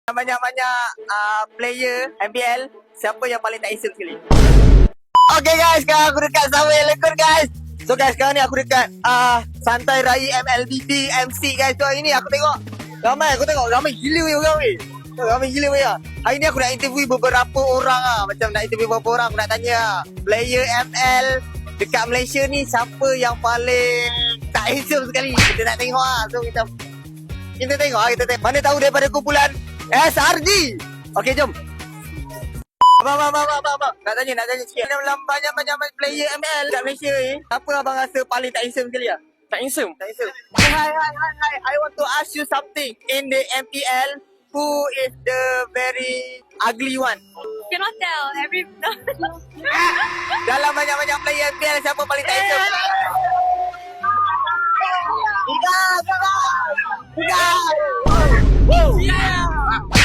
Banyak-banyak player MPL, siapa yang paling tak handsome sekali? Okay guys, sekarang aku dekat Subway Lekun guys. So guys, sekarang ni aku dekat Santai Raya MLBB MC guys. So hari ni aku tengok ramai gila weh orang weh. Ramai gila weh lah. Hari ni aku nak interview beberapa orang Macam nak interview beberapa orang, aku nak tanya player ML dekat Malaysia ni siapa yang paling tak handsome sekali. Kita nak tengok So kita tengok Mana tahu daripada kumpulan SRG. Okey, jom. Abang. Nak tanya sikit. Dalam banyak player ML kat Malaysia ni, siapa abang rasa paling tak handsome sekali lah? Tak handsome. Hi. I want to ask you something. In the MPL, who is the very ugly one? Cannot tell. Dalam banyak player MPL, siapa paling tak handsome? Tiga.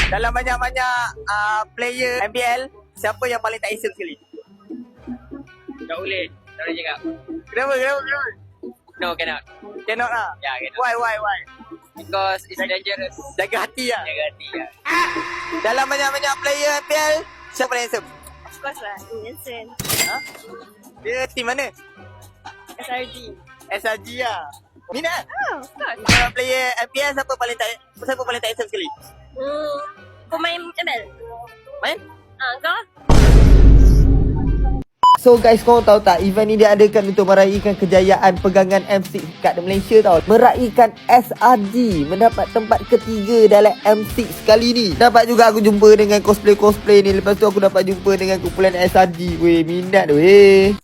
Dalam banyak player MPL, siapa yang paling tak handsome sekali? Tak boleh cakap. Kenapa? No, cannot. Cannot lah. Ya, cannot. Why? Because it's dangerous. Jaga hati lah. Jaga hati ya. Dalam banyak player MPL, siapa paling handsome? Of course lah. Innocent. Dia team mana? SRG. SRG lah. Minat? Oh, of course. Dalam player MPL, siapa paling tak handsome sekali? Pemain ML. Main? Kau? So guys, korang tahu tak, event ni diadakan untuk meraihkan kejayaan pegangan MC kat Malaysia tau. Meraihkan SRG mendapat tempat ketiga dalam MC sekali ni. Dapat juga aku jumpa dengan cosplay ni. Lepas tu aku dapat jumpa dengan kumpulan SRG. Weh, minat weh.